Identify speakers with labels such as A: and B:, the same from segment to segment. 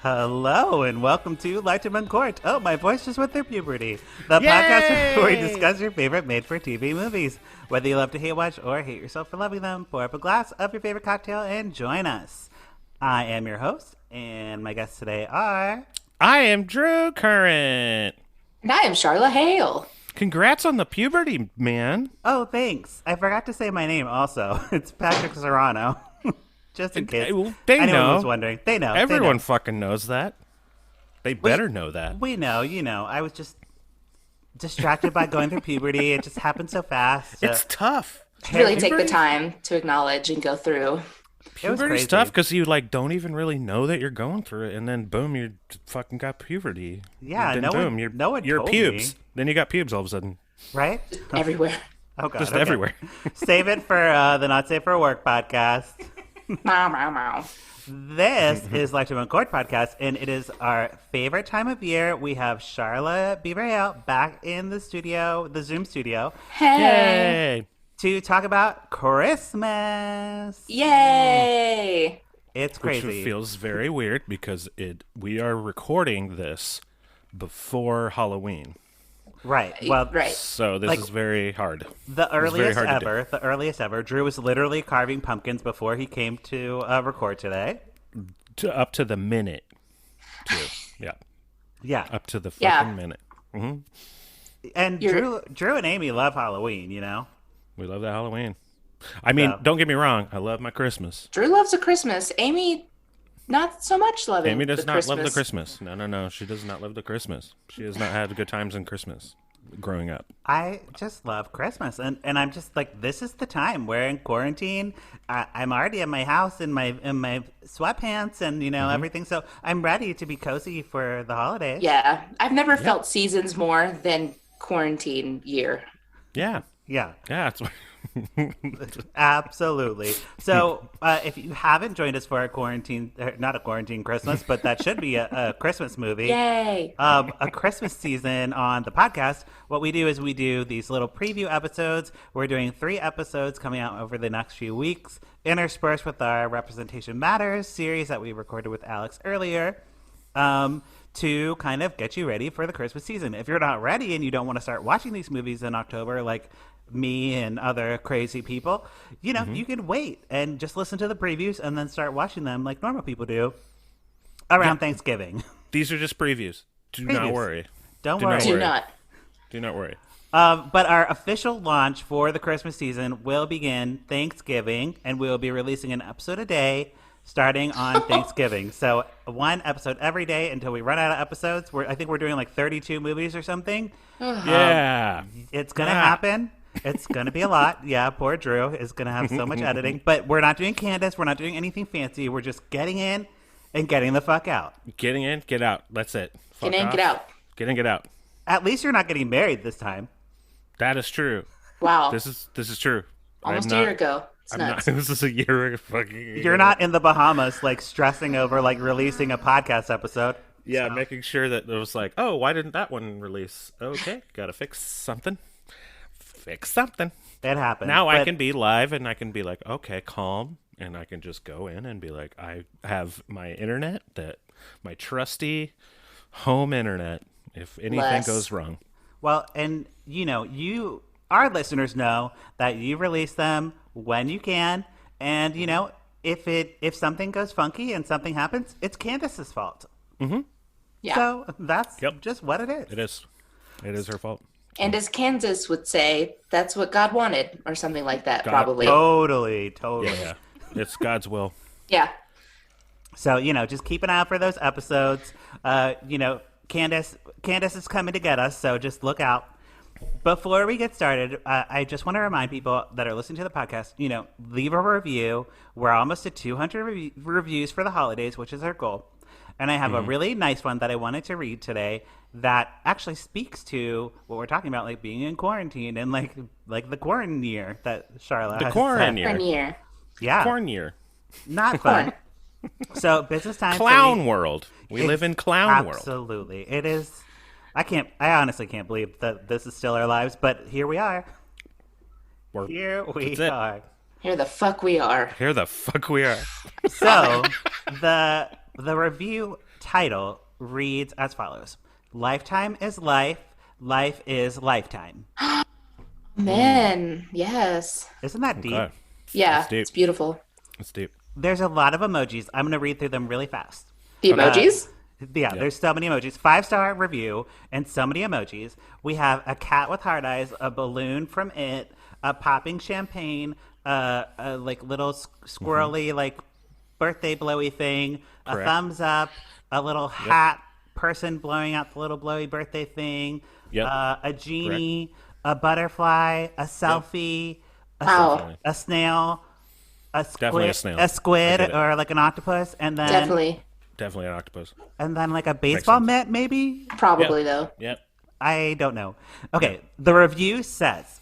A: Hello and welcome to Lighterman Court. Oh, my voice just went through puberty. The
B: Yay!
A: podcast where we discuss your favorite made-for-TV movies. Whether you love to hate watch or hate yourself for loving them, pour up a glass of your favorite cocktail and join us. I am your host, and my guests today are...
B: I am Drew Current.
C: And I am Sharla Hale.
B: Congrats on the puberty, man.
A: Oh, thanks. I forgot to say my name also. It's Patrick Serrano. Just in case
B: They
A: anyone
B: know.
A: was wondering. They know.
B: Everyone
A: They know.
B: fucking knows that. They better know that.
A: We know, I was just distracted by going through puberty. It just happened so fast.
B: It's tough.
C: Really take the time to acknowledge and go through.
B: Puberty's tough because you don't even really know that you're going through it, and then boom, you fucking got puberty.
A: Yeah,
B: and then
A: no one
B: you're
A: told
B: pubes.
A: me.
B: Then you got pubes all of a sudden.
A: Right?
C: Everywhere.
A: Oh, God.
B: Just
A: okay.
B: everywhere.
A: Save it for the Not Safe for Work podcast.
C: Meow, meow, meow.
A: This is Lighterman Court podcast, and it is our favorite time of year. We have Sharla Hale back in the studio, the Zoom studio,
C: Hey.
B: Yay!
A: to talk about Christmas.
C: Yay.
A: It's
B: Which
A: crazy.
B: feels very weird because we are recording this before Halloween.
A: Right. Well,
C: Right.
B: So this is very hard.
A: The
B: very
A: earliest
B: hard to do.
A: ever. The earliest ever. Drew was literally carving pumpkins before he came to record today.
B: Up to the minute. Too. Yeah.
A: Yeah.
B: Up to the
C: Yeah.
B: fucking minute. Hmm.
A: And Drew and Amy love Halloween,
B: We love that Halloween. I mean,
A: So-
B: don't get me wrong. I love my Christmas.
C: Drew loves a Christmas. Amy, not so much loving
B: Amy does
C: the
B: not love the
C: Christmas.
B: Christmas. No. She does not love the Christmas. She has not had good times in Christmas growing up.
A: I just love Christmas, and I'm just like, this is the time. We're in quarantine. I'm already at my house in my sweatpants and everything. So I'm ready to be cozy for the holidays.
C: Yeah. I've never felt seasons more than quarantine year.
B: Yeah.
A: Yeah,
B: Yeah.
A: absolutely. So if you haven't joined us for a quarantine, not a quarantine Christmas, but that should be a Christmas movie.
C: Yay.
A: A Christmas season on the podcast, what we do is we do these little preview episodes. We're doing 3 episodes coming out over the next few weeks, interspersed with our Representation Matters series that we recorded with Alex earlier, to kind of get you ready for the Christmas season. If you're not ready and you don't want to start watching these movies in October, like me and other crazy people, you can wait and just listen to the previews and then start watching them like normal people do around Thanksgiving.
B: These are just previews. Do not
A: Previews.
B: worry.
A: Don't
B: Do
A: worry.
B: not
C: Do
B: worry.
C: not.
B: Do not worry.
A: But our official launch for the Christmas season will begin Thanksgiving, and we'll be releasing an episode a day starting on Thanksgiving. So 1 episode every day until we run out of episodes. I think we're doing like 32 movies or something.
B: Yeah.
A: It's going to happen. It's going to be a lot. Yeah, poor Drew is going to have so much editing. But we're not doing Candace. We're not doing anything fancy. We're just getting in and getting the fuck out.
B: Getting in, get out. That's it. Fuck
C: Get in,
B: off.
C: get out.
B: Get in, get out.
A: At least you're not getting married this time.
B: That is true.
C: Wow.
B: This is true.
C: Almost
B: I'm
C: a year
B: not-
C: ago. It's
B: I'm not,
C: nuts.
B: this is a year fucking.
A: You're not in the Bahamas like stressing over like releasing a podcast episode.
B: Yeah, making sure that it was like, oh, why didn't that one release? Okay, gotta fix something. Fix something.
A: It happens.
B: Now I
A: But-
B: can be live and I can be like, okay, calm, and I can just go in and be like, I have my internet, my trusty home internet. If anything
C: Bless.
B: goes wrong,
A: Well, and our listeners know that you release them when you can, and if something goes funky and something happens, it's Candace's fault.
C: Yeah.
A: So that's
B: Yep.
A: just what it is.
B: it is her fault.
C: And as Candace would say, that's what God wanted, or something like that,
B: God-
C: probably.
A: Totally.
B: Yeah, it's God's will.
C: Yeah.
A: So just keep an eye out for those episodes. Candace is coming to get us, so just look out. Before we get started, I just want to remind people that are listening to the podcast, leave a review. We're almost at 200 reviews for the holidays, which is our goal. And I have a really nice one that I wanted to read today that actually speaks to what we're talking about, like being in quarantine and like the quarantine year that Sharla
B: The
A: has
B: quarantine
A: said.
B: year.
C: Year.
A: Yeah,
B: Corn year.
A: not fun. So business time.
B: Clown world. We live in clown world.
A: Absolutely, it is. I honestly can't believe that this is still our lives, but here we are. Here we
B: That's it.
A: are.
C: Here the fuck we are.
B: Here the fuck we are.
A: So the review title reads as follows: Lifetime is life, life is lifetime.
C: Man, yes.
A: Isn't that deep?
B: Okay.
C: Yeah,
B: That's deep.
C: it's beautiful.
B: That's deep.
A: There's a lot of emojis. I'm going to read through them really fast.
C: The
B: Okay.
C: emojis?
A: Yeah,
B: Yep.
A: there's so many emojis. 5-star review and so many emojis. We have a cat with hard eyes, a balloon from It, a popping champagne, a like little squirrely like birthday blowy thing, a
B: Correct.
A: thumbs up, a little hat person blowing out the little blowy birthday thing,
B: Yep.
A: a genie, a butterfly, a selfie,
C: Wow.
A: a snail,
B: Definitely a snail.
A: a
B: I
A: squid,
B: get it.
A: or like an octopus, and then
C: Definitely.
B: Definitely an octopus.
A: like a baseball
B: sense.
A: mitt, maybe.
C: Probably,
B: Yep.
C: though.
B: Yep.
A: I don't know. Okay, the review says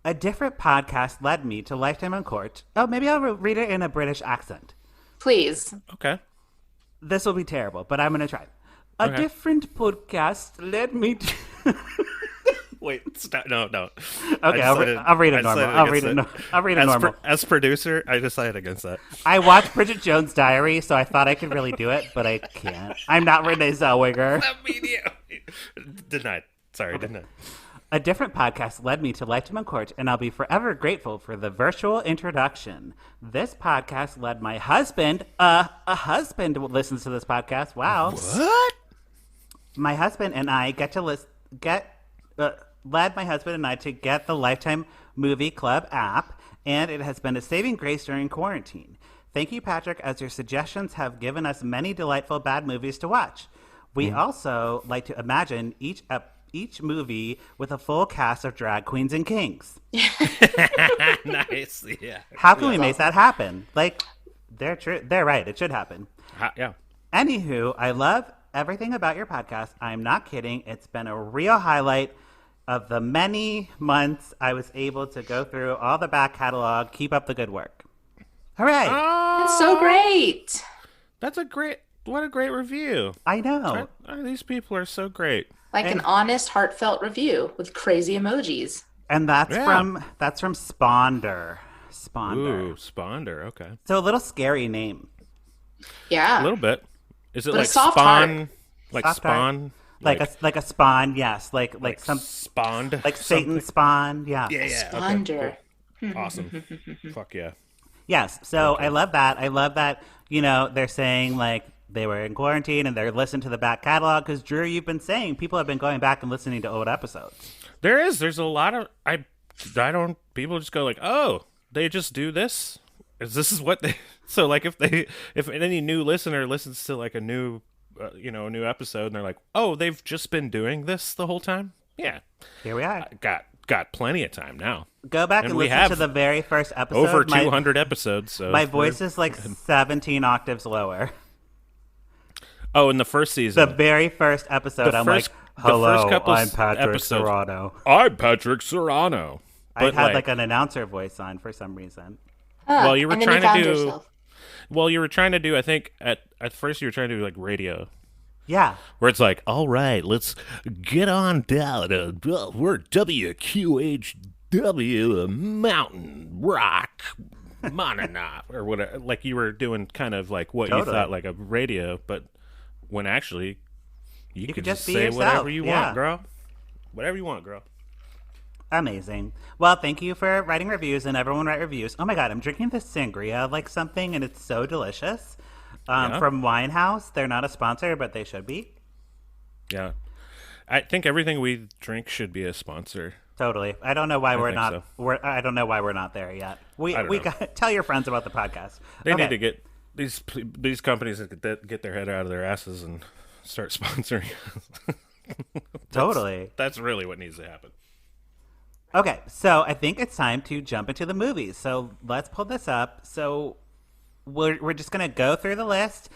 A: a different podcast led me to Lifetime on Court. Oh, maybe I'll read it in a British accent.
C: Please.
B: Okay.
A: This will be terrible, but I'm going to try. A
B: Okay.
A: different podcast led me to.
B: Wait, stop. No.
A: Okay, I'll read it normal. I'll read it normal.
B: As producer, I decided against that.
A: I watched Bridget Jones' Diary, so I thought I could really do it, but I can't. I'm not Renee Zellweger.
B: Denied. Sorry, denied.
A: A different podcast led me to Lifetime on Court, and I'll be forever grateful for the virtual introduction. This podcast led my husband, a husband listens to this podcast. Wow.
B: What?
A: My husband and I led my husband and I to get the Lifetime Movie Club app, and it has been a saving grace during quarantine. Thank you, Patrick, as your suggestions have given us many delightful bad movies to watch. We also like to imagine each movie with a full cast of drag queens and kings.
B: Nice. Yeah.
A: How can we make that happen? Like, they're true. They're right. It should happen.
B: Yeah.
A: Anywho, I love everything about your podcast. I'm not kidding. It's been a real highlight of the many months I was able to go through all the back catalog. Keep up the good work. Hooray.
C: That's so great.
B: What a great review.
A: I know.
B: These people are so great.
C: Like an honest, heartfelt review with crazy emojis.
A: And that's
B: Yeah.
A: from Sponder.
B: Ooh, Sponder. Okay.
A: So a little scary name.
C: Yeah.
B: A little bit. Is it
C: But a
B: like
C: soft
B: Spawn?
C: heart.
B: Like
A: Soft heart.
B: Spawn?
A: Like a spawn, yes. Like some
B: Spawned?
A: like Satan spawn, yeah.
B: Yeah, yeah. Okay,
C: Sponder.
B: cool. Awesome. Fuck yeah.
A: Yes. So I love that. I love that, they're saying like they were in quarantine and they're listening to the back catalog because Drew, you've been saying people have been going back and listening to old episodes.
B: There's a lot of people just go like, oh, they just do this? This is what they so like if any new listener listens to like a new new episode and they're like, oh, they've just been doing this the whole time? Yeah.
A: Here we are.
B: Got plenty of time now.
A: Go back
B: And
A: and
B: we
A: listen
B: have
A: to the very first episode.
B: Over 200 episodes. So
A: My voice is like 17 octaves lower.
B: Oh, in the first season.
A: The very first episode, I'm like, hello, I'm Patrick Serrano.
B: I'm Patrick Serrano.
A: I
B: But
A: had like an announcer voice on for some reason.
B: Well, you were
C: and then
B: trying
C: you found
B: to do.
C: yourself.
B: Well, you were trying to do. I think at first you were trying to do like radio,
A: Yeah.
B: where it's like, all right, let's get on down. We're WQHW Mountain Rock, Mononop, or whatever. Like you were doing kind of like what you
A: Totally.
B: thought like a radio, but when actually you could
A: could
B: just
A: just be
B: say
A: yourself,
B: whatever you
A: yeah.
B: want, girl. Whatever you want, girl.
A: Amazing. Well, thank you for writing reviews, and everyone write reviews. Oh my god, I'm drinking this sangria like something, and it's so delicious.
B: Yeah.
A: From Winehouse. They're not a sponsor, but they should be.
B: Yeah, I think everything we drink should be a sponsor.
A: Totally. I don't know why we're
B: think
A: not.
B: so.
A: I don't know why we're not there yet. We
B: I don't know.
A: got tell your friends about the podcast.
B: They
A: Okay.
B: need to get these companies that get their head out of their asses and start sponsoring.
A: Totally.
B: That's really what needs to happen.
A: Okay, so I think it's time to jump into the movies. So let's pull this up. So we're just going to go through the list.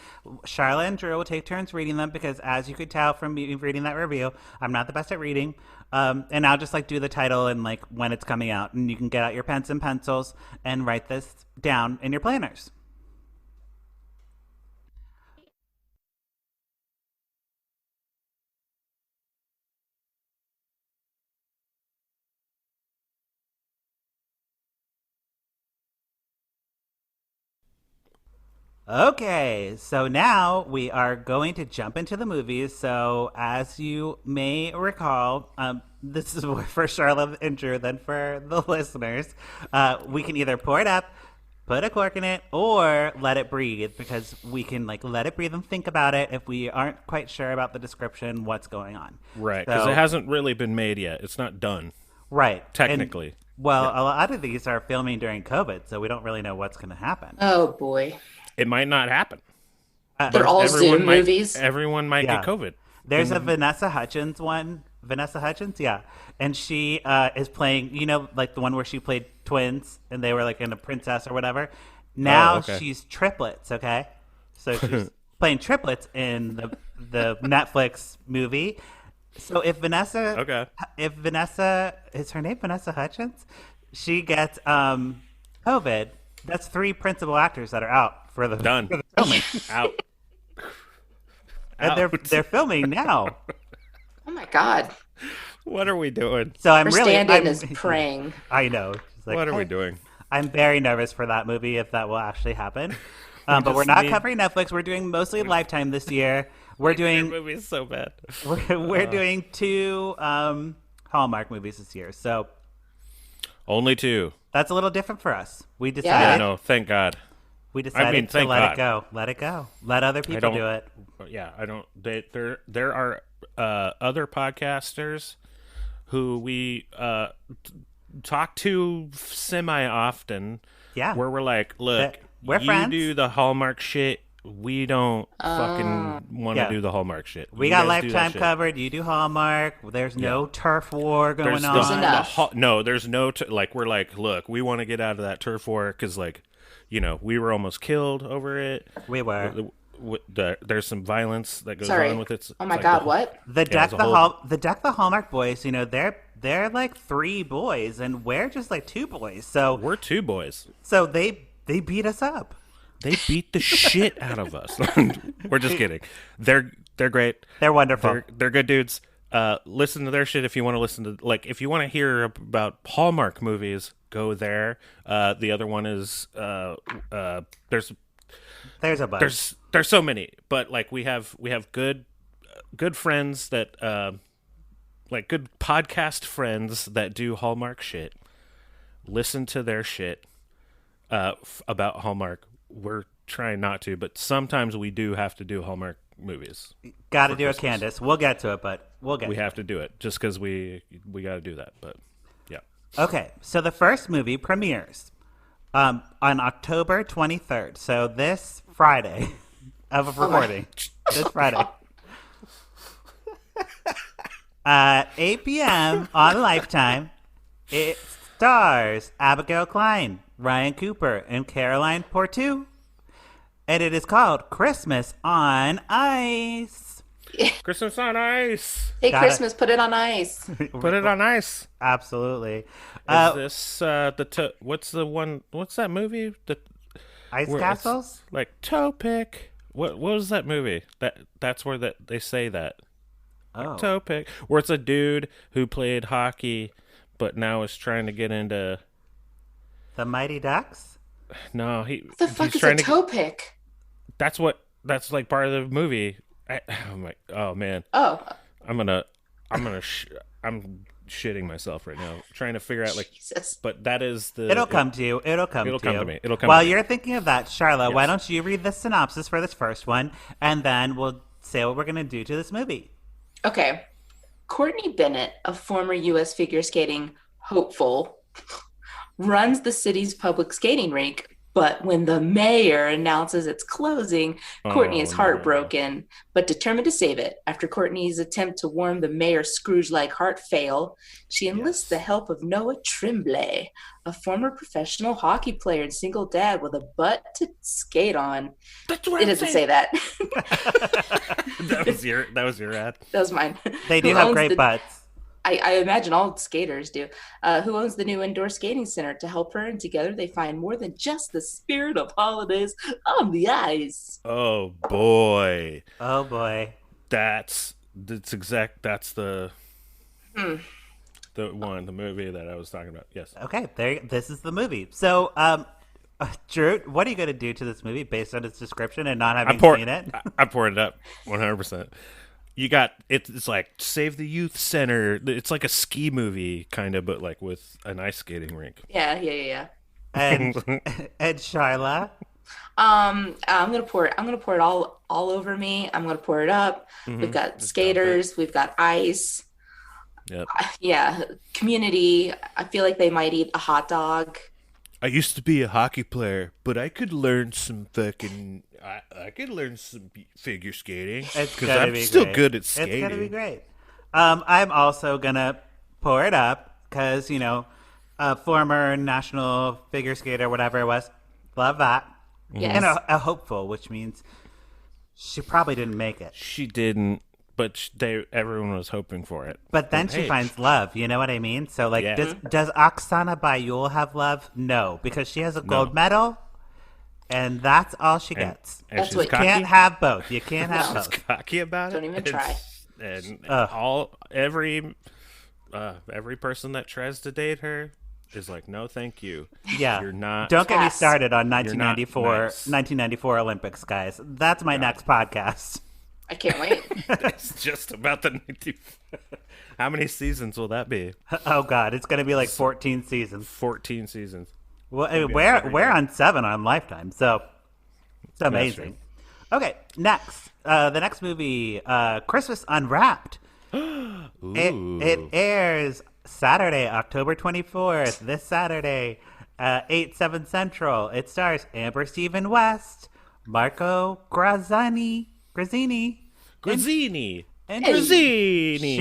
A: Sharla and Drew will take turns reading them because, as you could tell from me reading that review, I'm not the best at reading. And I'll just like do the title and like when it's coming out, and you can get out your pens and pencils and write this down in your planners. Okay, so now we are going to jump into the movies. So, as you may recall, this is more for Charlotte and Drew than for the listeners. We can either pour it up, put a cork in it, or let it breathe because we can like let it breathe and think about it if we aren't quite sure about the description, what's going on.
B: Right, because
A: So,
B: it hasn't really been made yet. It's not done
A: right.
B: technically.
A: Well, a lot of these are filming during COVID, so we don't really know what's going to happen.
C: Oh boy.
B: It might not happen.
C: They're all Zoom movies.
B: Everyone might
A: Yeah.
B: get COVID.
A: There's a Vanessa Hudgens one. Vanessa Hudgens, yeah. And she is playing, like the one where she played twins and they were like in a princess or whatever. Now
B: okay.
A: she's triplets, okay? So she's playing triplets in the Netflix movie. So if Vanessa, is her name Vanessa Hudgens? She gets COVID. That's 3 principal actors that are out for the
B: Done.
A: for the filming.
B: Out.
A: And they're filming now.
C: Oh my God.
B: What are we doing?
A: So I'm
C: Her
A: really
C: stand-in is praying.
A: I know. She's like,
B: What are we doing?
A: I'm very nervous for that movie if that will actually happen. But we're not covering Netflix. We're doing mostly Lifetime this year. We're
B: That
A: doing
B: movie is so bad.
A: we're doing 2 Hallmark movies this year. So
B: Only 2.
A: that's a little different for us. We
C: Yeah.
A: decided
B: Yeah, no, thank God.
A: we decided to
B: thank
A: let
B: God.
A: it go. Let it go. Let other people
B: don't-
A: do it.
B: Yeah, I don't. There are other podcasters who we talk to semi often.
A: Yeah.
B: Where we're like, look,
A: We're
B: you
A: friends.
B: do the Hallmark shit. We don't fucking want to
A: Yeah.
B: do the Hallmark shit.
A: We
B: You
A: got
B: guys do that
A: Lifetime
B: shit.
A: covered. You do Hallmark. There's no turf war going on.
C: There's enough.
B: No, there's no like we're like, look, we want to get out of that turf war because like, we were almost killed over it.
A: We were.
B: There's some violence that goes
C: Sorry.
B: on with it.
C: Oh my
B: It's like
C: God,
B: the-
C: what?
A: The Hallmark boys, they're like 3 boys and we're just like 2 boys. So
B: We're 2 boys.
A: they beat us up.
B: They beat the shit out of us. We're just kidding. They're great.
A: They're wonderful.
B: They're good dudes. Listen to their shit if you want to listen to if you want to hear about Hallmark movies, go there. The other one is
A: There's a bunch.
B: there's so many, but like we have good friends that like good podcast friends that do Hallmark shit. Listen to their shit about Hallmark. We're trying not to, but sometimes we do have to do Hallmark movies.
A: Got to do it, Candace. We'll get to it, but we'll get
B: We
A: to
B: have to do it just because we got to do that. But yeah,
A: it. Okay, so the first movie premieres on October 23rd. So this Friday of recording. This Friday. 8 p.m. on Lifetime. It stars Abigail Klein, Ryan Cooper, and Caroline Portu. And it is called Christmas on Ice.
B: Christmas on Ice.
C: Hey,
A: Got it.
C: Christmas, put it on ice.
B: Put it on ice.
A: Absolutely.
B: Is this what's the one? What's that movie?
A: Ice
B: Where it's
A: Castles?
B: like toe pick. What was that movie? That's where they say that.
A: Oh.
B: Toe pick. Where it's a dude who played hockey but now is trying to get into
A: The Mighty Ducks?
B: no,
C: What the fuck
B: he's
C: is
B: trying
C: a
B: to
C: toe pick?
B: that's like part of the movie. Oh man.
C: Oh,
B: I'm shitting myself right now trying to figure out like
C: Jesus.
B: but that is the
A: It'll come to you. It'll come
B: It'll
A: to
B: come
A: you.
B: to me. It'll come
A: While
B: to me.
A: you're thinking of that, Sharla, why
B: Yes.
A: don't you read the synopsis for this first one, and then we'll say what we're going to do to this movie.
C: Okay. Courtney Bennett, a former U.S. figure skating hopeful, runs the city's public skating rink. But when the mayor announces it's closing, Courtney is
B: no.
C: heartbroken, but determined to save it. After Courtney's attempt to warm the mayor's Scrooge-like heart fail, she enlists the help of Noah Tremblay, a former professional hockey player and single dad with a butt to skate on.
B: That's what
C: It doesn't say that.
B: that was your ad.
C: That was mine.
A: They do
C: Who
A: have
C: owns
A: great
C: the-
A: butts.
C: I imagine all skaters do. Who owns the new indoor skating center to help her, and together they find more than just the spirit of holidays on the ice.
B: Oh boy.
A: Oh, boy.
B: That's the the movie that I was talking about. Yes.
A: Okay, this is the movie. So, Drew, what are you going to do to this movie based on its description and not having
B: I'm
A: seen it?
B: I'm pouring it up 100%. You got it's like Save the Youth Center. It's like a ski movie kind of, but like with an ice skating rink.
C: Yeah.
A: And Sharla,
C: I'm gonna pour it all over me. I'm gonna pour it up. We've got skaters. We've got ice.
B: Yep.
C: Yeah, Community. I feel like they might eat a hot dog.
B: I used to be a hockey player, but I could learn some fucking. I could learn some figure skating because I'm still good at skating.
A: It's gonna be great. I'm also gonna pour it up because a former national figure skater, whatever it was, love that,
C: Yes.
A: and a hopeful, which means she probably didn't make it.
B: She didn't, but everyone was hoping for it.
A: But then she
B: hey.
A: finds love. You know what I mean? So like,
B: Yeah.
A: does Oksana Bayul have love? No, because she has a gold medal. And that's all she gets.
B: And
C: That's
B: she's
C: what-
A: You
B: cocky.
A: can't have both. You can't have
B: She's
A: both.
B: cocky about it.
C: Don't even try.
B: And
A: Ugh.
B: every person that tries to date her is like, no, thank you.
A: Yeah.
B: You're not.
A: Don't get me
C: Pass.
A: started on
B: You're not
A: 1994
B: nice.
A: Olympics, guys. That's my next podcast.
C: I can't wait.
B: It's just about the 90. How many seasons will that be?
A: Oh God, it's going to be like 14 seasons.
B: 14 seasons.
A: Well,
B: be
A: we're
B: every day.
A: on 7 on Lifetime, so it's amazing. Okay, next, the next movie, Christmas Unwrapped. It airs Saturday, October 24th. This Saturday, 8/7 Central. It stars Amber Stephen West, Marco Grazzini,
B: Grazzini.
A: and
B: Grazzini.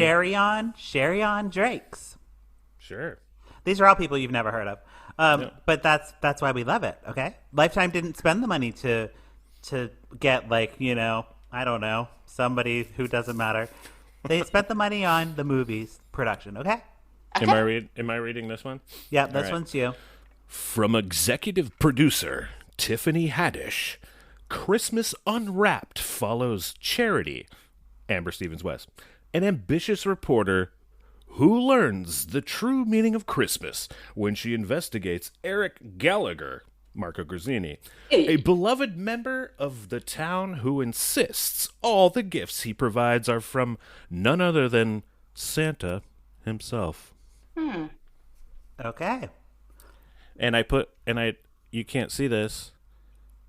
A: Sherry-on Drakes.
B: Sure.
A: These are all people you've never heard of. But that's why we love it, okay? Lifetime didn't spend the money to get I don't know, somebody who doesn't matter. They spent the money on the movie's production, okay?
B: Am I reading this one?
A: Yeah, this
B: right.
A: one's you.
B: From executive producer Tiffany Haddish, Christmas Unwrapped follows Charity, Amber Stevens West, an ambitious reporter who learns the true meaning of Christmas when she investigates Eric Gallagher, Marco Grazzini, a beloved member of the town who insists all the gifts he provides are from none other than Santa himself.
A: Okay.
B: And you can't see this,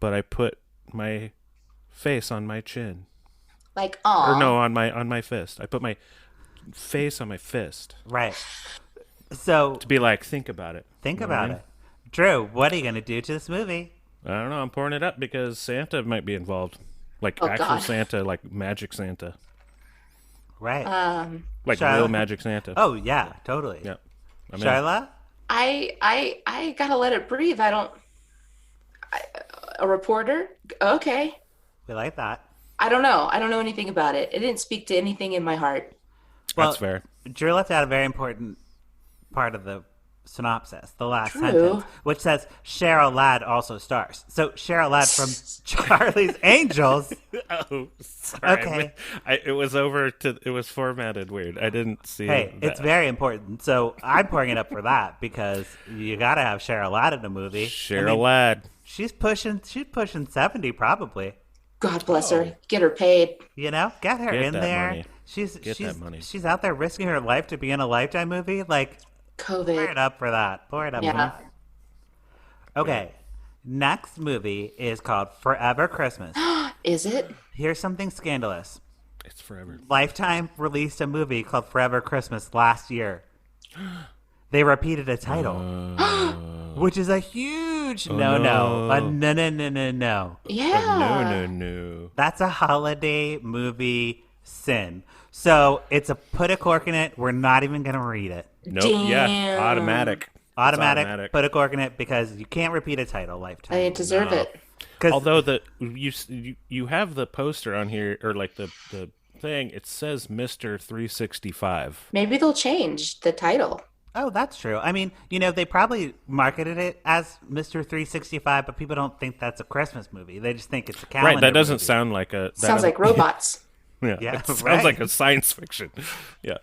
B: but I put my face on my chin.
C: Like, aw.
B: Or no, on my fist. I put my face on my fist
A: Right. So
B: to be like, think about it.
A: think
B: You know what I
A: about
B: mean?
A: it. Drew, what are you going to do to this movie?
B: I don't know. I'm pouring it up because Santa might be involved, like
C: Oh,
B: actual
C: God.
B: Santa, like magic Santa,
A: Right.
B: like
A: Shyla?
B: real magic Santa.
A: Oh, yeah, totally.
B: yeah. I mean,
A: Shyla?
C: I gotta let it breathe. A reporter? Okay.
A: We like that.
C: I don't know. I don't know anything about it. It didn't speak to anything in my heart.
A: Well,
B: that's fair.
A: Drew left out a very important part of the synopsis, the last
C: True.
A: sentence, which says Cheryl Ladd also stars. So Cheryl Ladd from Charlie's Angels.
B: Oh, sorry.
A: Okay.
B: It was formatted weird. I didn't see.
A: Hey,
B: that.
A: it's very important. So I'm pouring it up for that because you got to have Cheryl Ladd in a movie.
B: Cheryl Ladd.
A: She's pushing 70 probably.
C: God bless her. Get her paid.
A: Get her
B: Get
A: in
B: that
A: there.
B: money.
A: She's
B: that money.
A: She's out there risking her life to be in a Lifetime movie. Like, pour
C: COVID.
A: it up for that. Pour it up. For
C: Yeah.
A: that. Okay. Next movie is called Forever Christmas.
C: Is it?
A: Here's something scandalous.
B: It's forever.
A: Lifetime released a movie called Forever Christmas last year. They repeated a title, which is a huge no.
B: no.
A: A no.
C: Yeah.
B: No.
A: That's a holiday movie sin. So it's a put a cork in it. We're not even going to read it.
B: Nope.
C: Damn.
B: Yeah. Automatic. It's
A: Automatic. Put a cork in it because you can't repeat a title. Lifetime.
C: I deserve
B: No.
C: it.
A: 'Cause-
B: Although you have the poster on here, or like the thing, it says Mr. 365.
C: Maybe they'll change the title.
A: Oh, that's true. I mean, they probably marketed it as Mr. 365, but people don't think that's a Christmas movie. They just think it's a calendar
B: Right. That doesn't
A: movie.
B: sound like a. that
C: Sounds like robots.
B: Yeah.
A: Yeah,
B: It sounds
A: right.
B: like a science fiction. Yeah.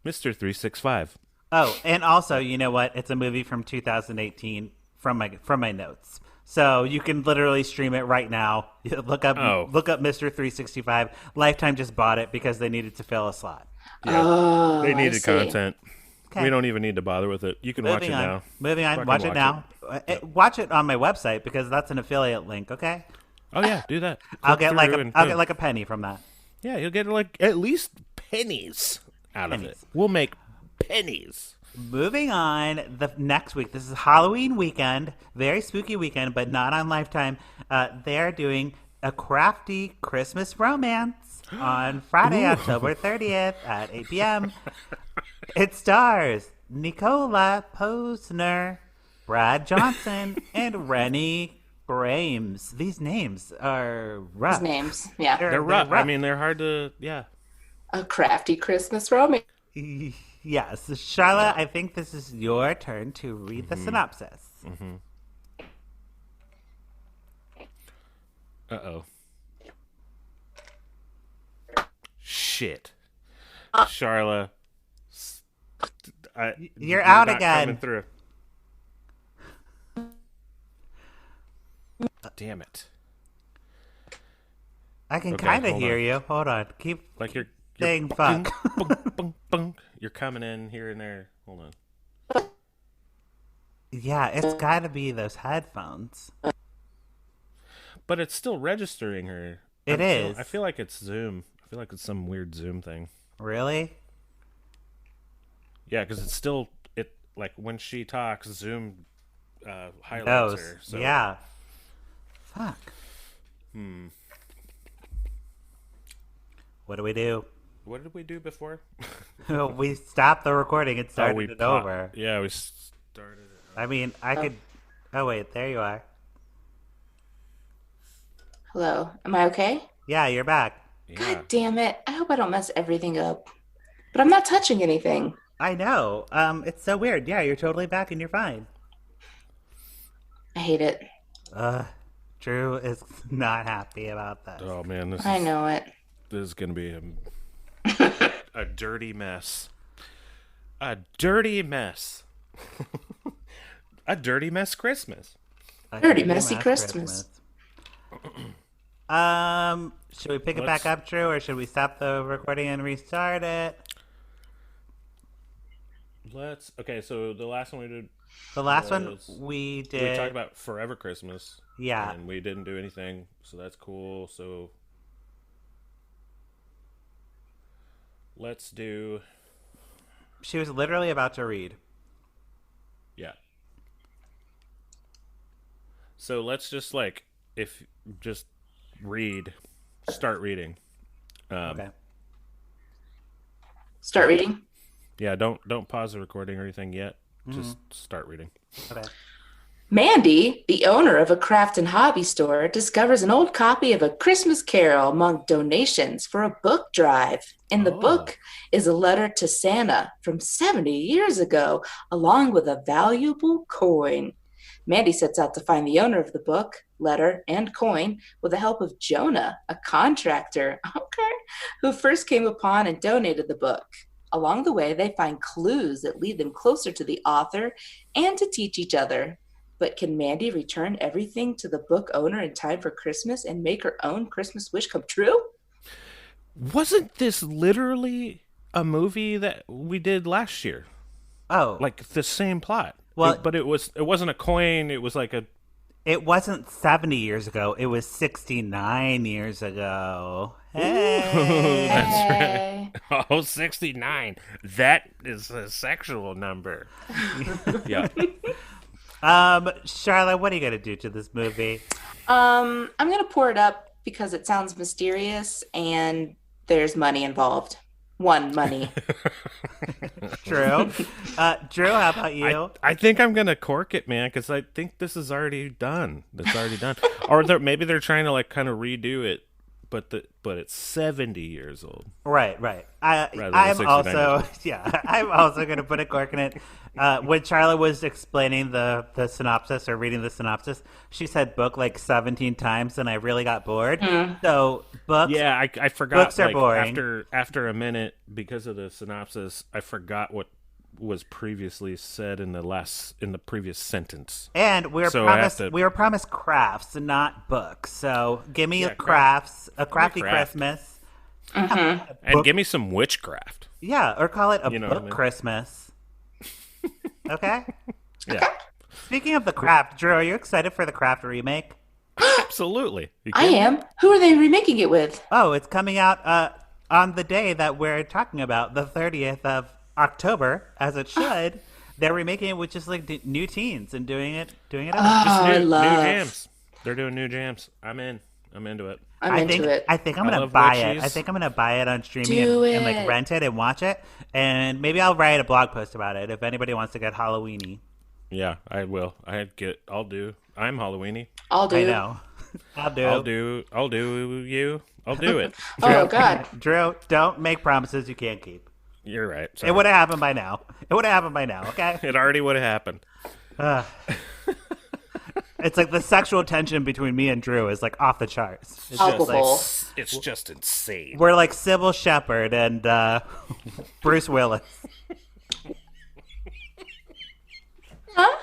B: Mr. 365.
A: Oh, and also, you know what? It's a movie from 2018 from my notes. So you can literally stream it right now. Look up Mr. 365. Lifetime just bought it because they needed to fill a slot.
B: Yeah,
C: Oh,
B: they
C: I
B: needed
C: see.
B: content.
A: Okay.
B: We don't even need to bother with it. You can watch it now.
A: Moving on.
B: Fucking
A: Watch it now. Watch it on my website because that's an affiliate link. Okay.
B: Oh yeah, do that.
A: I'll
B: Click
A: get like
B: through
A: I'll get like a penny from that.
B: Yeah, you'll get like at least pennies out of it. We'll make pennies.
A: Moving on, the next week. This is Halloween weekend, very spooky weekend, but not on Lifetime. They're doing a crafty Christmas romance on Friday, October 30th at 8 p.m. It stars Nicola Posner, Brad Johnson, and Rennie Brames. These names are rough.
C: His names, yeah.
B: They're rough. I mean, they're hard to. Yeah.
C: A crafty Christmas romance.
A: Yes, Sharla, I think this is your turn to read the synopsis.
B: Uh-oh. Shit. Sharla.
A: You're out
B: not
A: again.
B: Coming through. Damn it.
A: I can
B: Okay,
A: kind of
B: hold
A: hear
B: on.
A: you. Hold on. Keep
B: Like you're
A: saying fuck.
B: bunk, bunk, bunk. You're coming in here and there. Hold on.
A: Yeah, it's got to be those headphones.
B: But it's still registering her.
A: It is.
B: I feel like it's Zoom. I feel like it's some weird Zoom thing.
A: Really?
B: Yeah, because it's still like when she talks, Zoom highlights
A: Those.
B: her. So.
A: Yeah. Fuck. What do we do?
B: What did we do before?
A: We stopped the recording and started it over.
B: Yeah, we started it.
A: I mean, I could. Oh wait, there you are.
C: Hello, am I okay?
A: Yeah, you're back.
B: Yeah.
C: God damn it. I hope I don't mess everything up. But I'm not touching anything.
A: I know. It's so weird. Yeah, you're totally back and you're fine.
C: I hate it.
A: Drew is not happy about this.
B: Oh man,
C: I know it.
B: This is gonna be a dirty mess. A dirty mess. A dirty mess Christmas.
C: Dirty, messy Christmas.
A: Should we pick it back up, Drew, or should we stop the recording and restart it?
B: Okay, so the last one we did.
A: The last one we did.
B: We talked about Forever Christmas.
A: Yeah.
B: And we didn't do anything, so that's cool. So let's do.
A: She was literally about to read.
B: Yeah. So let's just start reading.
A: Okay.
C: Start reading.
B: Yeah, don't pause the recording or anything yet. Just start reading.
A: Okay.
C: Mandy, the owner of a craft and hobby store, discovers an old copy of A Christmas Carol among donations for a book drive. In the book is a letter to Santa from 70 years ago, along with a valuable coin. Mandy sets out to find the owner of the book, letter, and coin with the help of Jonah, a contractor, who first came upon and donated the book. Along the way, they find clues that lead them closer to the author and to teach each other. But can Mandy return everything to the book owner in time for Christmas and make her own Christmas wish come true?
B: Wasn't this literally a movie that we did last year?
A: Oh.
B: Like the same plot.
A: Well,
B: but it wasn't a coin, it was like a.
A: It wasn't 70 years ago. It was 69 years ago. Hey.
B: That's right. Oh, 69. That is a sexual number. Yeah.
A: Sharla, what are you going to do to this movie?
C: I'm going to pour it up because it sounds mysterious and there's money involved. Money.
A: Drew? Drew, how about you?
B: I think I'm going to cork it, man, because I think this is already done. It's already done. Or maybe they're trying to like kind of redo it, but it's 70 years old.
A: Right. I'm also going to put a cork in it. When Charla was explaining the synopsis or reading the synopsis, she said book like 17 times, and I really got bored. So books,
B: yeah, I forgot.
A: Books are
B: like,
A: boring.
B: After a minute, because of the synopsis, I forgot what was previously said in the previous sentence.
A: And we were
B: So I have
A: promised
B: to-
A: we were promised crafts and not books. So give me
B: Yeah,
A: a crafts, a crafty
B: craft.
A: Christmas.
B: And give me some witchcraft.
A: Yeah, or call it a
B: You know what I
A: book
B: mean?
A: Christmas. Okay.
B: Yeah,
A: Speaking of the craft, Drew, are you excited for the craft remake?
B: absolutely. You
C: I
B: kidding me?
C: am. Who are they remaking it with?
A: Oh, it's coming out on the day that we're talking about, the 30th of October, as it should. They're remaking it with just like new teens and doing it up.
B: Just
C: I
B: new
C: love.
B: jams. They're doing new jams. I'm in. I'm into it.
C: I'm into it.
A: I think I'm
B: I
A: gonna
B: love
A: buy it.
B: witchies.
A: I think I'm gonna buy it on streaming
C: Do
A: and like
C: it.
A: rent it and watch it. And maybe I'll write a blog post about it if anybody wants to get Halloweeny.
B: Yeah, I will. I'll do. I'm Halloweeny.
C: I'll do.
A: I know. I'll do.
B: I'll do you. I'll do it.
C: Oh God.
A: Drew, don't make promises you can't keep.
B: You're right.
A: It
B: Sorry.
A: would have happened by now. Okay?
B: It already would have happened.
A: It's like the sexual tension between me and Drew is like off the charts. It's
C: Alcohol.
B: It's just insane.
A: We're like Sybil Shepherd and Bruce Willis.
C: Huh?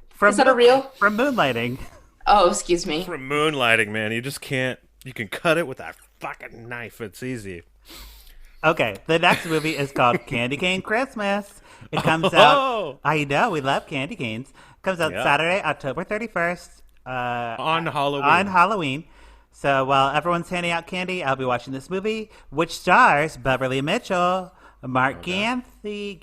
A: From
C: Is that a real?
A: From Moonlighting.
C: Oh, excuse me.
B: From moonlighting, man, you just can't. You can cut it with that fucking knife. It's easy.
A: Okay, the next movie is called Candy Cane Christmas. It comes
B: Oh!
A: out. I know, we love candy canes. Comes out
B: Yeah.
A: Saturday, October 31st.
B: On Halloween.
A: On Halloween. So while everyone's handing out candy, I'll be watching this movie, which stars Beverly Mitchell, Mark Ganthy,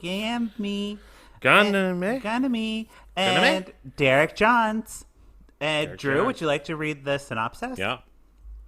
B: Gonna
A: and Derek Johns. And
B: Derek
A: Drew,
B: Johns.
A: would you like to read the synopsis?
B: Yeah.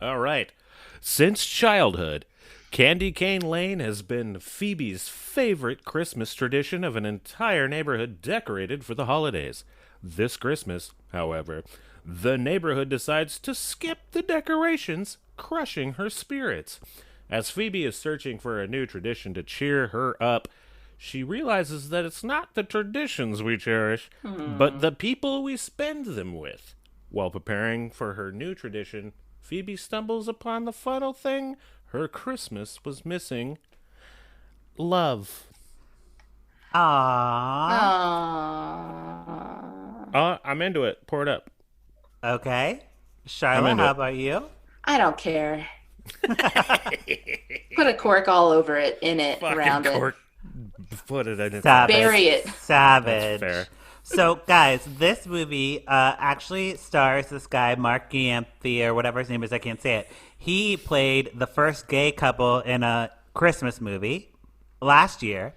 B: All right. Since childhood, Candy Cane Lane has been Phoebe's favorite Christmas tradition of an entire neighborhood decorated for the holidays. This Christmas, however, the neighborhood decides to skip the decorations, crushing her spirits. As Phoebe is searching for a new tradition to cheer her up, she realizes that it's not the traditions we cherish, but the people we spend them with. While preparing for her new tradition, Phoebe stumbles upon the final thing her Christmas was missing: love.
A: Aww.
B: I'm into it. Pour it up.
A: Okay.
B: I'm
A: Sharla,
B: into
A: how
B: it.
A: about you?
C: I don't care. Put a cork all over it, in it, around
B: Fucking
C: it.
B: cork. Put it in it.
A: Savage.
C: Bury it.
A: Savage.
B: That's fair.
A: So, guys, this movie actually stars this guy, Mark Ganthy, or whatever his name is. I can't say it. He played the first gay couple in a Christmas movie last year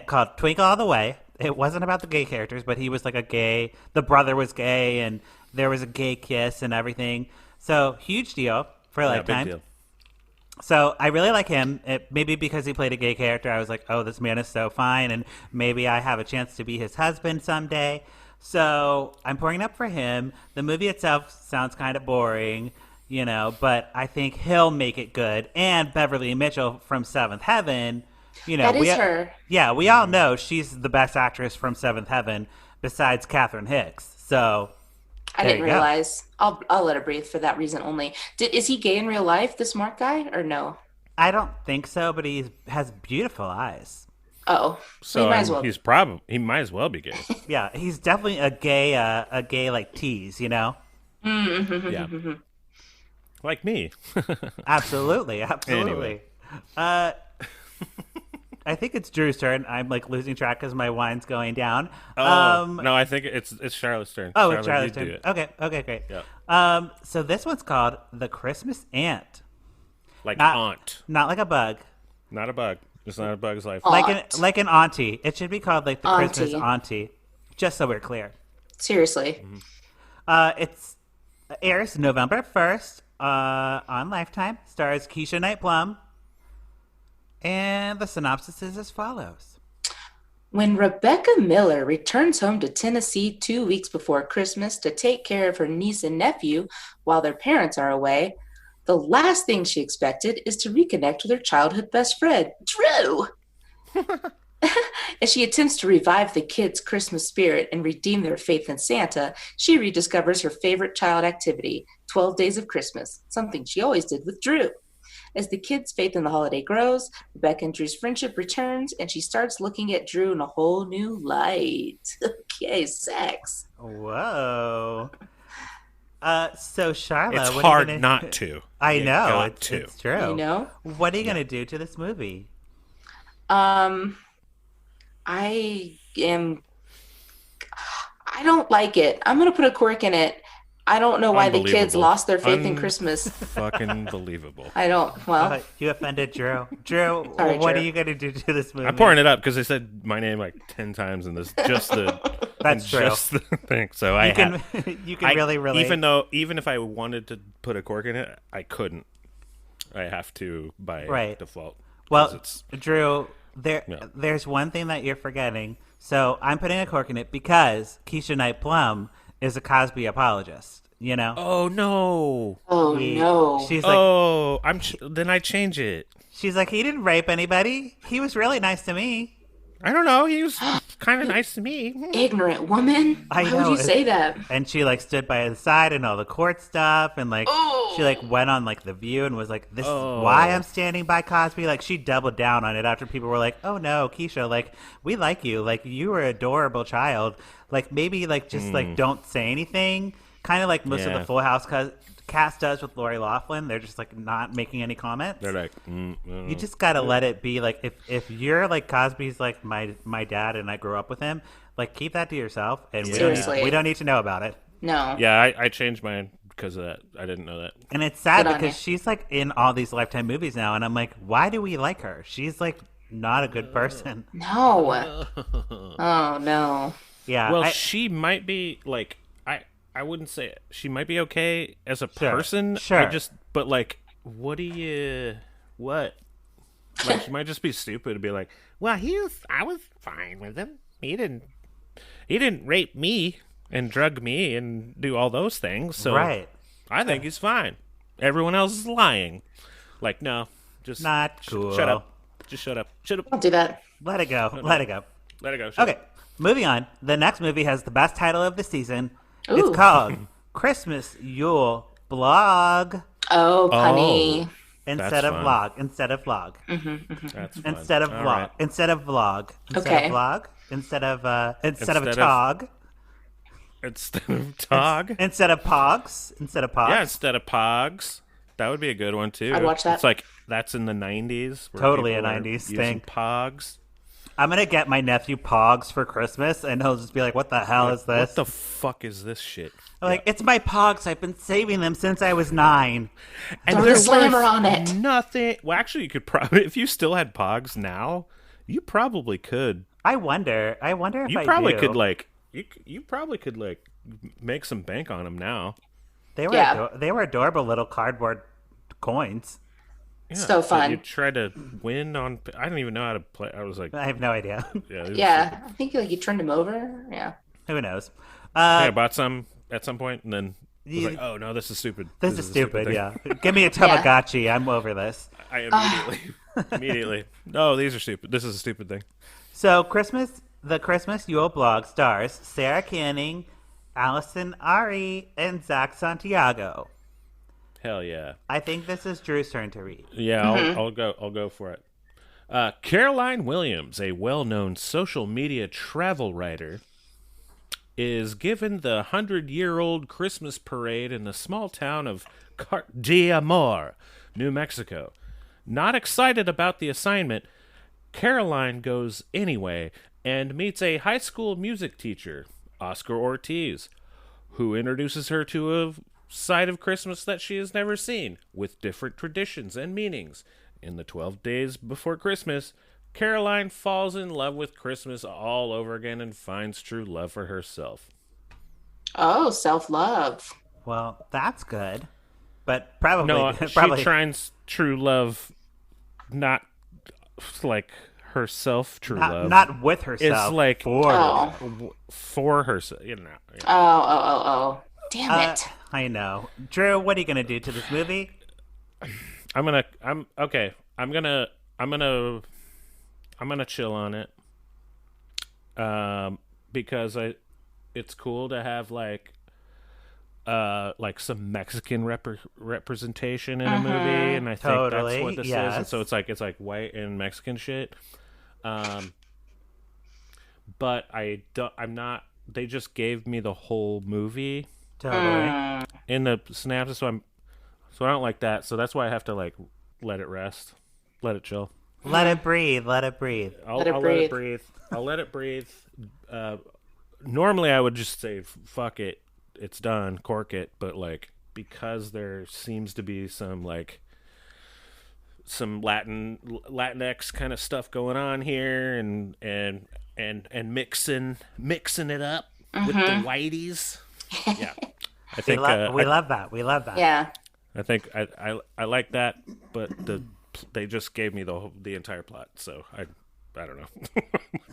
A: called Twinkle All the Way. It wasn't about the gay characters, but he was like a gay. The brother was gay, and there was a gay kiss and everything. So, huge deal for a
B: Yeah,
A: lifetime.
B: big deal.
A: So I really like him. Maybe because he played a gay character, I was like, oh, this man is so fine, and maybe I have a chance to be his husband someday. So I'm pouring it up for him. The movie itself sounds kind of boring, but I think he'll make it good. And Beverly Mitchell from Seventh Heaven,
C: That is her.
A: Yeah, we all know she's the best actress from Seventh Heaven besides Catherine Hicks. So
C: I
A: there
C: didn't
A: you go.
C: realize. I'll let her breathe for that reason only. Is he gay in real life, this Mark guy, or no?
A: I don't think so, but he has beautiful eyes.
C: Oh,
B: So
C: he might as well.
B: he might as well be gay.
A: Yeah, he's definitely a gay like tease,
B: Yeah. Like me.
A: Absolutely.
B: Anyway.
A: I think it's Drew's turn. I'm like losing track because my wine's going down.
B: No, I think it's Charlotte's turn.
A: Oh, it's
B: Charlotte,
A: Charlotte's
B: you
A: turn.
B: do it.
A: Okay, great.
B: Yeah.
A: So this one's called The Christmas Ant.
B: Like
A: Not-
B: aunt,
A: Not like a bug.
B: not a bug. It's not a bug's life.
C: Aunt.
A: Like an auntie. It should be called like the
C: Auntie.
A: Christmas auntie. Just so we're clear.
C: Seriously.
A: It's airs November 1st on Lifetime. Stars Keisha Knight Plum. And the synopsis is as follows.
C: When Rebecca Miller returns home to Tennessee 2 weeks before Christmas to take care of her niece and nephew while their parents are away, the last thing she expected is to reconnect with her childhood best friend, Drew. As she attempts to revive the kids' Christmas spirit and redeem their faith in Santa, she rediscovers her favorite child activity, 12 Days of Christmas, something she always did with Drew. As the kids' faith in the holiday grows, Rebecca and Drew's friendship returns, and she starts looking at Drew in a whole new light. Okay, sex.
A: Whoa. So Charla,
B: It's
A: what are you
B: hard
A: gonna?
B: not to.
A: I
B: You
A: know
B: got
A: it's
B: to.
A: it's true.
C: You know?
A: What are you gonna do to this movie?
C: Um, I don't like it. I'm gonna put a cork in it. I don't know why the kids
B: Unbelievable.
C: lost their faith in Christmas.
B: Fucking believable.
C: I don't. Well,
A: You offended Drew. Drew,
C: Sorry,
A: what
C: Drew.
A: are you gonna do to this movie?
B: I'm pouring it up because they said my name like 10 times in this. Just the
A: That's true.
B: Just the thing. So
A: You
B: I
A: can
B: have.
A: you can really relate.
B: Even if I wanted to put a cork in it, I couldn't. I have to by
A: Right.
B: default. 'cause
A: Well,
B: it's,
A: Drew,
B: Yeah.
A: there's one thing that you're forgetting. So I'm putting a cork in it because Keisha Knight Plum is a Cosby apologist. You know?
B: oh no.
C: oh no.
A: She's like,
B: Oh, then I change it.
A: she's like, he didn't rape anybody. He was really nice to me.
B: I don't know. He was kind of nice to me.
C: Ignorant woman.
A: I
C: Why
A: know
C: would you
A: it.
C: say that?
A: And she like stood by his side and all the court stuff, and like she like went on like The View and was like, "This is why I'm standing by Cosby." Like she doubled down on it after people were like, "Oh no, Keisha, like we like you, like you were an adorable child. Like maybe like just like don't say anything." Kind of like most of
B: Yeah.
A: the Full House cast does with Lori Loughlin. They're just like not making any comments.
B: They're like,
A: You just gotta let it be. Like if you're like Cosby's like my dad and I grew up with him, like keep that to yourself, and
C: Seriously.
A: we don't need to know about it.
C: No.
B: yeah, I changed mine because of that. I didn't know that.
A: And it's sad
C: Good on
A: because
C: you.
A: she's like in all these Lifetime movies now, and I'm like, why do we like her? She's like not a good person.
C: No. Oh no.
A: Yeah,
B: Well,
A: I-
B: she might be like I wouldn't say it. She might be okay as a
A: Sure,
B: person.
A: sure.
B: But like, what? Like, she might just be stupid and be like, well, I was fine with him. He didn't rape me and drug me and do all those things. So
A: right,
B: I think he's fine. Everyone else is lying. Like, no, just
A: not cool.
B: shut up. Just shut up. Shut up.
C: Don't do that.
A: Let it go. Let it go.
B: Let it go. Shut
A: Okay,
B: up.
A: moving on. The next movie has the best title of the season.
C: Ooh.
A: It's called Christmas Yule Blog
C: Oh, punny.
A: instead of
B: fun.
A: vlog. Instead of vlog.
B: That's fun.
A: Instead of
B: All
A: vlog.
B: right.
A: Instead of vlog. Instead
C: Okay.
A: of vlog. Instead of a
B: Instead of-
A: tog.
B: Instead of Tog.
A: Instead of pogs. Instead of pogs.
B: Yeah, instead of Pogs. That would be a good one too.
C: I'd watch that.
B: It's like that's in the 90s. where
A: Totally
B: people
A: a
B: are
A: 90s
B: using
A: thing.
B: Pogs.
A: I'm gonna get my nephew Pogs for Christmas, and he'll just be like, "What the hell is this?"
B: What the fuck is this shit?
A: I'm like, it's my Pogs. I've been saving them since I was 9.
B: And
C: Throw the
B: they're
C: slammer
B: worth
C: on it.
B: Nothing. Well, actually, you could probably, if you still had Pogs now, you probably could.
A: I wonder if
B: You
A: I
B: probably
A: do.
B: could like. You probably could like make some bank on them now.
A: They were
C: Yeah.
A: they were adorable little cardboard coins.
B: Yeah,
C: So fun.
B: You try to win on. I don't even know how to play. I was like,
A: I have no idea.
B: yeah, these are
C: Yeah. I think like you turned him over. Yeah.
A: Who knows?
B: Yeah, I bought some at some point, and then was
A: You-
B: like, "Oh no, this is stupid.
A: This is
B: a
A: stupid.
B: thing."
A: Yeah, give me a Tamagotchi. I'm over this.
B: I immediately. No, these are stupid. This is a stupid thing.
A: So the Christmas Yule blog stars Sarah Canning, Allison Ari, and Zach Santiago.
B: Hell yeah.
A: I think this is Drew's turn to read.
B: Yeah, I'll go for it. Caroline Williams, a well-known social media travel writer, is given the 100-year-old Christmas parade in the small town of Carte d'Amor, New Mexico. Not excited about the assignment, Caroline goes anyway and meets a high school music teacher, Oscar Ortiz, who introduces her to a side of Christmas that she has never seen, with different traditions and meanings. In the 12 days before Christmas, Caroline falls in love with Christmas all over again and finds true love for herself.
C: Oh, self-love.
A: Well, that's good, but probably
B: No,
A: probably
B: she finds true love, not like herself true love.
A: not with herself.
B: It's like
A: for
C: Oh.
B: for herself, you know.
C: Oh. Damn it.
A: I know. Drew, what are you gonna do to this movie?
B: I'm gonna chill on it. Because it's cool to have like like some Mexican representation in a movie, and I think that's what this is. And so it's like white and Mexican shit. But I'm not. They just gave me the whole movie in the synopsis, so I don't like that. So that's why I have to like let it rest, let it chill,
A: let it breathe, let it breathe.
B: I'll let it breathe. I'll let it breathe. Normally, I would just say fuck it, it's done, cork it. But like because there seems to be some Latinx kind of stuff going on here, and mixing it up with the whiteys. Yeah, I think
A: we love that. We love that.
C: Yeah,
B: I think I like that, but they just gave me the entire plot, so I don't know.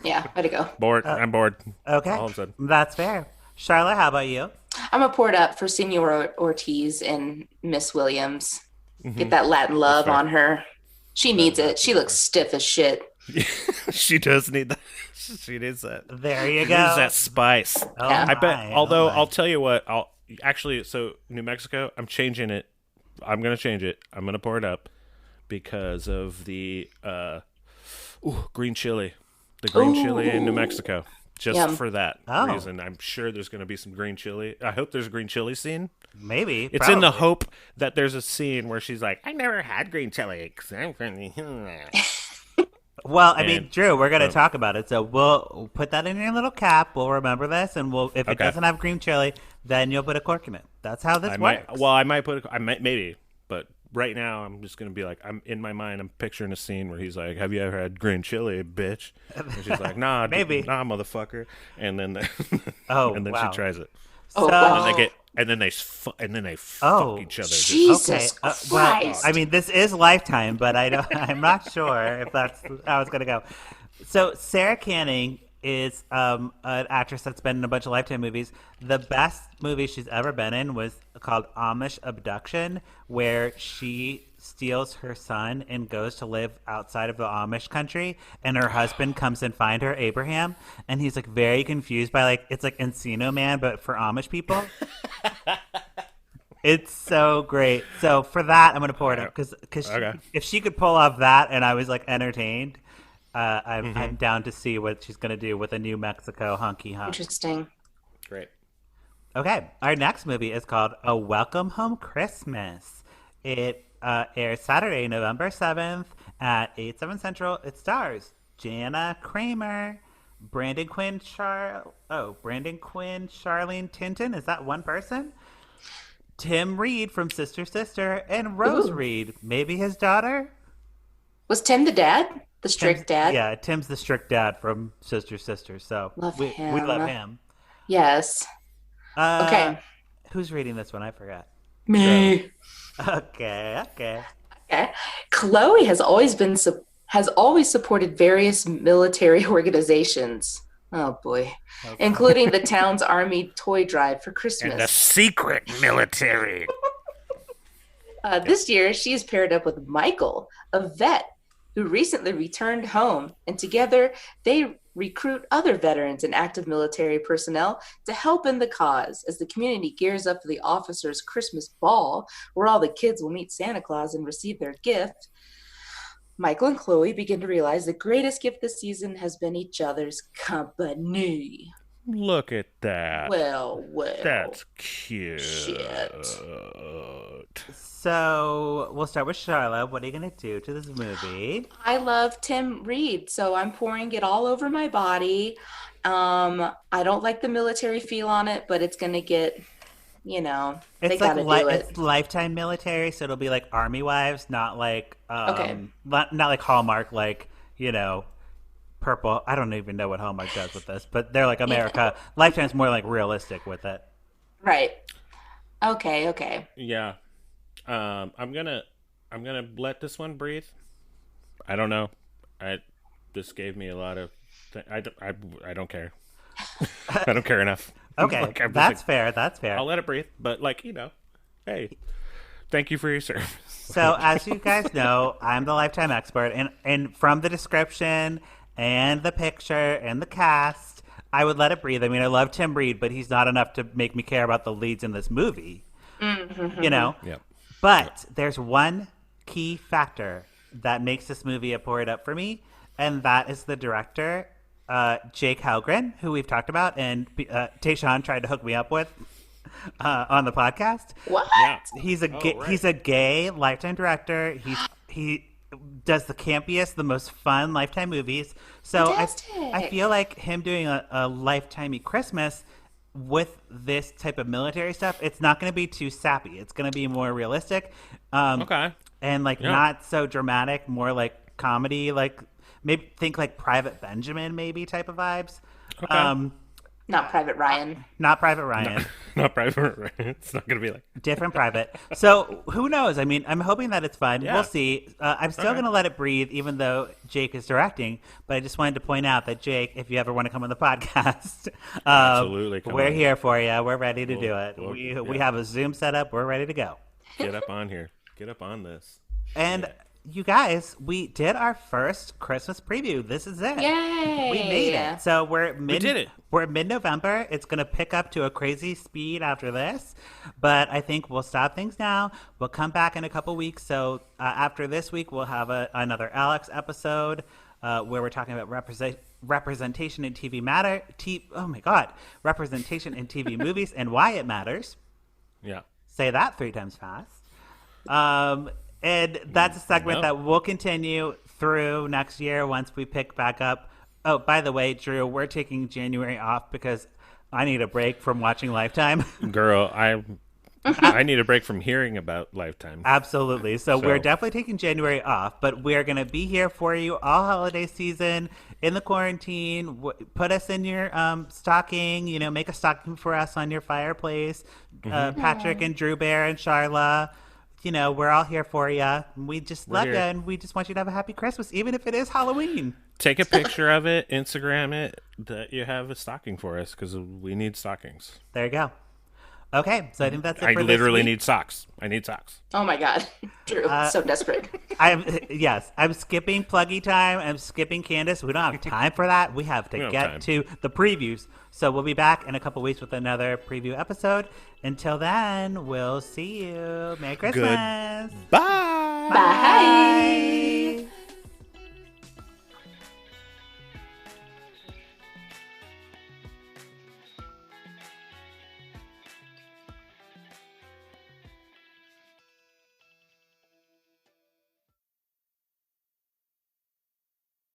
C: Yeah, way to go.
B: Bored. I'm bored.
A: Okay,
B: all of a sudden.
A: That's fair. Sharla, how about you?
C: I'm a poured up for Senor Ortiz and Miss Williams. Get that Latin love on her. She needs it. She looks stiff as shit.
B: She does need that. She needs that.
A: There you
B: She
A: go.
B: needs that spice.
A: Oh
C: Yeah.
B: I bet. Although I'll tell you what. So New Mexico. I'm changing it. I'm gonna change it. I'm gonna pour it up because of the green chili. The green chili in New Mexico. Just for that reason. I'm sure there's going to be some green chili. I hope there's a green chili scene.
A: Maybe.
B: It's
A: probably.
B: in the hope that there's a scene where she's like, I never had green chili. 'Cause I'm from the...
A: Well, I mean, Drew, we're going to talk about it. So we'll put that in your little cap. We'll remember this. And if it doesn't have green chili, then you'll put a cork in it. That's how this works.
B: I might put maybe. But right now, I'm just going to be like, I'm in my mind, I'm picturing a scene where he's like, have you ever had green chili, bitch? And she's like, nah,
A: maybe.
B: Nah, motherfucker. And then,
A: wow.
B: she tries it.
A: So,
B: and then they fuck each other.
C: Jesus Christ.
A: Well, I mean, this is Lifetime, but I'm not sure if that's how it's going to go. So Sarah Canning is an actress that's been in a bunch of Lifetime movies. The best movie she's ever been in was called Amish Abduction, where she steals her son and goes to live outside of the Amish country, and her husband comes and find her, Abraham, and he's like very confused by it's like Encino Man but for Amish people. It's so great. So for that, I'm gonna pour it up because if she could pull off that and I was like entertained, I'm down to see what she's gonna do with a New Mexico honky hunk.
C: Interesting.
B: Great.
A: Okay, our next movie is called A Welcome Home Christmas. It airs Saturday, November 7th at 8/7 Central. It stars Jana Kramer, Brandon Quinn, Charlene Tinton. Is that one person? Tim Reed from Sister Sister, and Rose Reed, maybe his daughter.
C: Was Tim the dad? The strict dad?
A: Yeah, Tim's the strict dad from Sister Sister. So we love him.
C: Yes. Okay.
A: Who's reading this one? I forgot.
C: Me.
A: Okay.
C: Chloe has always supported various military organizations. Oh boy, including the town's army toy drive for Christmas.
B: And the secret military.
C: This year, she is paired up with Michael, a vet who recently returned home, and together they recruit other veterans and active military personnel to help in the cause as the community gears up for the officers' Christmas ball, where all the kids will meet Santa Claus and receive their gift. Michael and Chloe begin to realize the greatest gift this season has been each other's company.
B: Look at that.
C: Well.
B: That's cute.
C: Shit.
A: So we'll start with Sharla. What are you going to do to this movie?
C: I love Tim Reed, so I'm pouring it all over my body. I don't like the military feel on it, but it's going to get, they got to do it.
A: It's Lifetime military, so it'll be like Army Wives, not like not like Hallmark, purple. I don't even know what Hallmark does with this, but they're like America. Yeah. Lifetime's more like realistic with it.
C: Right. Okay.
B: Yeah. I'm gonna let this one breathe. I don't know. This gave me a lot of. I don't care. I don't care enough.
A: Okay, that's fair.
B: I'll let it breathe, but hey, thank you for your service.
A: So as you guys know, I'm the Lifetime expert, and from the description and the picture and the cast, I would let it breathe. I mean, I love Tim Reed, but he's not enough to make me care about the leads in this movie. You know?
B: Yep.
A: But there's one key factor that makes this movie a pour it up for me, and that is the director, Jake Halgren, who we've talked about, and Tayshaun tried to hook me up with on the podcast.
C: What?
B: Yeah.
A: He's a gay Lifetime director. He does the campiest, the most fun Lifetime movies. So I feel like him doing a Lifetime-y Christmas with this type of military stuff, it's not going to be too sappy. It's going to be more realistic.
B: Okay.
A: And not so dramatic, more like comedy, like maybe think like Private Benjamin maybe type of vibes.
B: Okay.
C: Not Private Ryan.
A: Not Private Ryan.
B: Not Private Ryan. It's not going to be like...
A: Different Private. So who knows? I mean, I'm hoping that it's fun.
B: Yeah.
A: We'll see. I'm still going to let it breathe, even though Jake is directing. But I just wanted to point out that, Jake, if you ever want to come on the podcast,
B: Absolutely, come
A: we're
B: on.
A: here for you. We're ready to do it.
B: we'll-
A: We have a Zoom set up. We're ready to go.
B: Get up on here. Get up on this.
A: And you guys, we did our first Christmas preview. This is it.
C: Yay!
A: We made it. So we're
B: did it.
A: We're mid-November. It's going to pick up to a crazy speed after this, but I think we'll stop things now. We'll come back in a couple weeks. So after this week, we'll have another Alex episode where we're talking about representation in TV representation in TV movies and why it matters.
B: Yeah.
A: Say that 3 times fast. And that's a segment that will continue through next year once we pick back up. Oh, by the way, Drew, we're taking January off because I need a break from watching Lifetime.
B: Girl, I need a break from hearing about Lifetime.
A: Absolutely. So
B: So-
A: we're definitely taking January off, but we're going to be here for you all holiday season in the quarantine. Put us in your stocking, make a stocking for us on your fireplace. Patrick and Drewbear and Sharla. We're all here for you. We just love you,
B: here.
A: and we just want you to have a happy Christmas, even if it is Halloween.
B: Take a picture of it, Instagram it, that you have a stocking for us, because we need stockings.
A: There you go. Okay, so I think that's it
B: I
A: for
B: literally
A: this week.
B: need socks. I need socks.
C: Oh my God, Drew, so desperate.
A: I'm skipping Pluggy time. I'm skipping Candace. We don't have time for that. We have to
B: We don't
A: get
B: have time.
A: to the previews. So we'll be back in a couple weeks with another preview episode. Until then, we'll see you. Merry Christmas.
B: Bye.
C: Bye.